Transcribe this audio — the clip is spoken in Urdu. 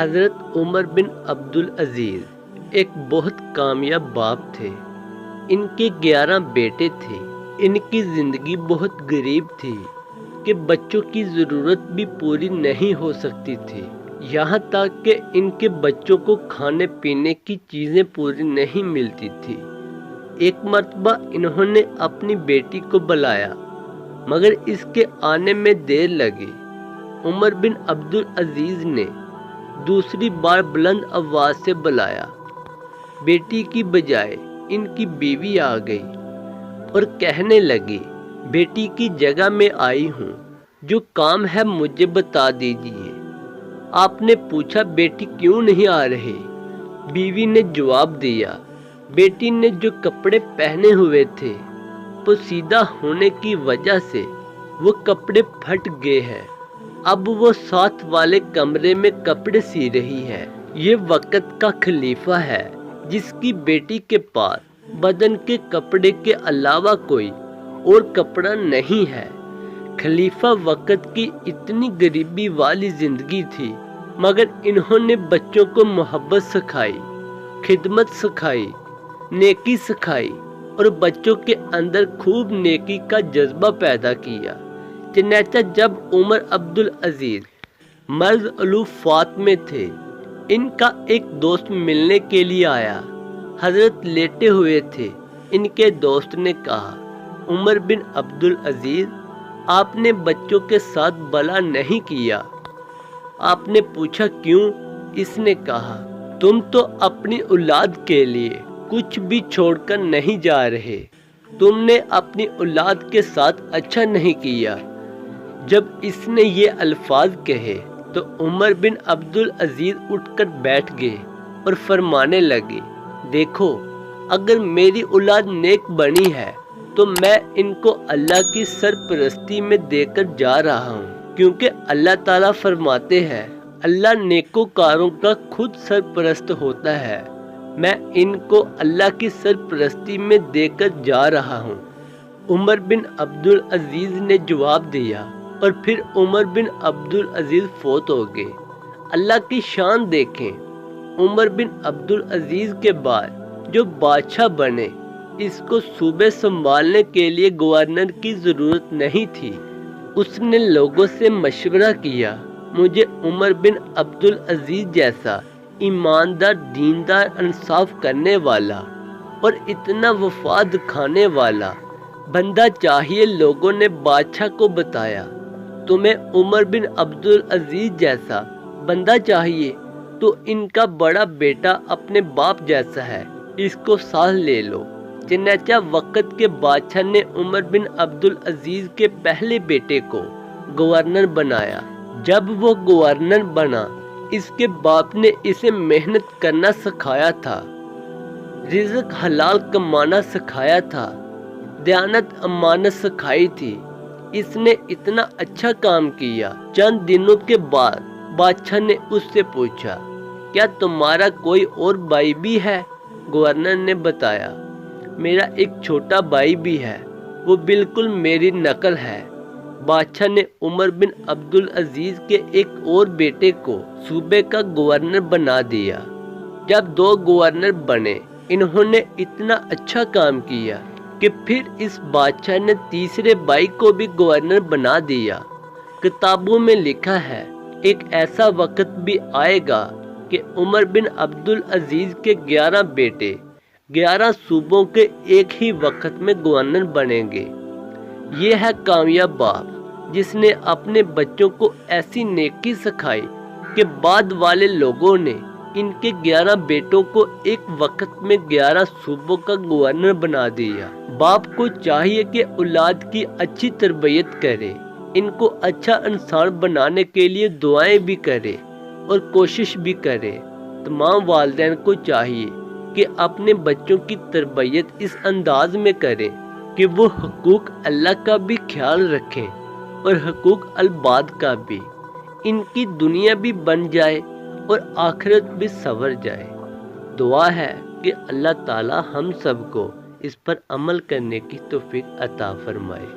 حضرت عمر بن عبدالعزیز ایک بہت کامیاب باپ تھے۔ ان کے 11 بیٹے تھے۔ ان کی زندگی بہت غریب تھی کہ بچوں کی ضرورت بھی پوری نہیں ہو سکتی تھی، یہاں تک کہ ان کے بچوں کو کھانے پینے کی چیزیں پوری نہیں ملتی تھی۔ ایک مرتبہ انہوں نے اپنی بیٹی کو بلایا، مگر اس کے آنے میں دیر لگی۔ عمر بن عبدالعزیز نے دوسری بار بلند آواز سے بلایا۔ بیٹی کی بجائے ان کی بیوی آ گئی اور کہنے لگی، بیٹی کی جگہ میں آئی ہوں، جو کام ہے مجھے بتا دیجیے۔ آپ نے پوچھا بیٹی کیوں نہیں آ رہی؟ بیوی نے جواب دیا، بیٹی نے جو کپڑے پہنے ہوئے تھے پوسیدہ ہونے کی وجہ سے وہ کپڑے پھٹ گئے ہیں، اب وہ ساتھ والے کمرے میں کپڑے سی رہی ہے۔ یہ وقت کا خلیفہ ہے جس کی بیٹی کے پاس بدن کے کپڑے کے علاوہ کوئی اور کپڑا نہیں ہے۔ خلیفہ وقت کی اتنی غریبی والی زندگی تھی، مگر انہوں نے بچوں کو محبت سکھائی، خدمت سکھائی، نیکی سکھائی اور بچوں کے اندر خوب نیکی کا جذبہ پیدا کیا۔ چنانچہ جب عمر عبدالعزیز مرض الوفات میں تھے، ان کا ایک دوست ملنے کے لیے آیا۔ حضرت لیٹے ہوئے تھے۔ ان کے دوست نے کہا، عمر بن عبدالعزیز، آپ نے بچوں کے ساتھ بھلا نہیں کیا۔ آپ نے پوچھا کیوں؟ اس نے کہا، تم تو اپنی اولاد کے لیے کچھ بھی چھوڑ کر نہیں جا رہے، تم نے اپنی اولاد کے ساتھ اچھا نہیں کیا۔ جب اس نے یہ الفاظ کہے تو عمر بن عبدالعزیز اٹھ کر بیٹھ گئے اور فرمانے لگے، دیکھو، اگر میری اولاد نیک بنی ہے تو میں ان کو اللہ کی سرپرستی میں دے کر جا رہا ہوں، کیونکہ اللہ تعالیٰ فرماتے ہیں، اللہ نیکوکاروں کا خود سرپرست ہوتا ہے۔ میں ان کو اللہ کی سرپرستی میں دے کر جا رہا ہوں۔ عمر بن عبدالعزیز نے جواب دیا، اور پھر عمر بن عبدالعزیز فوت ہو گئے۔ اللہ کی شان دیکھیں، عمر بن عبدالعزیز کے بعد جو بادشاہ بنے، اس کو صوبے سنبھالنے کے لیے گورنر کی ضرورت نہیں تھی۔ اس نے لوگوں سے مشورہ کیا، مجھے عمر بن عبدالعزیز جیسا ایماندار، دیندار، انصاف کرنے والا اور اتنا وفا دکھانے والا بندہ چاہیے۔ لوگوں نے بادشاہ کو بتایا، تمہیں عمر بن عبدالعزیز جیسا بندہ چاہیے تو ان کا بڑا بیٹا اپنے باپ جیسا ہے، اس کو ساتھ لے لو۔ چنانچہ وقت کے بادشاہ نے عمر بن عبدالعزیز کے پہلے بیٹے کو گورنر بنایا۔ جب وہ گورنر بنا، اس کے باپ نے اسے محنت کرنا سکھایا تھا، رزق حلال کمانا سکھایا تھا، دیانت امانت سکھائی تھی۔ اس نے اتنا اچھا کام کیا۔ چند دنوں کے بعد بادشاہ نے اس سے پوچھا، کیا تمہارا کوئی اور بھائی بھی ہے؟ گورنر نے بتایا، میرا ایک چھوٹا بھائی بھی ہے، وہ بالکل میری نقل ہے۔ بادشاہ نے عمر بن عبدالعزیز کے ایک اور بیٹے کو صوبے کا گورنر بنا دیا۔ جب 2 گورنر بنے، انہوں نے اتنا اچھا کام کیا کہ پھر اس بادشاہ نے تیسرے بھائی کو بھی گورنر بنا دیا۔ کتابوں میں لکھا ہے، ایک ایسا وقت بھی آئے گا کہ عمر بن عبدالعزیز کے 11 بیٹے 11 صوبوں کے ایک ہی وقت میں گورنر بنیں گے۔ یہ ہے کامیاب باپ جس نے اپنے بچوں کو ایسی نیکی سکھائی کہ بعد والے لوگوں نے ان کے 11 بیٹوں کو ایک وقت میں 11 صوبوں کا گورنر بنا دیا۔ باپ کو چاہیے کہ اولاد کی اچھی تربیت کرے، ان کو اچھا انسان بنانے کے لیے دعائیں بھی کرے اور کوشش بھی کرے۔ تمام والدین کو چاہیے کہ اپنے بچوں کی تربیت اس انداز میں کریں کہ وہ حقوق اللہ کا بھی خیال رکھیں اور حقوق العباد کا بھی، ان کی دنیا بھی بن جائے اور آخرت بھی سنور جائے۔ دعا ہے کہ اللہ تعالی ہم سب کو اس پر عمل کرنے کی توفیق عطا فرمائے۔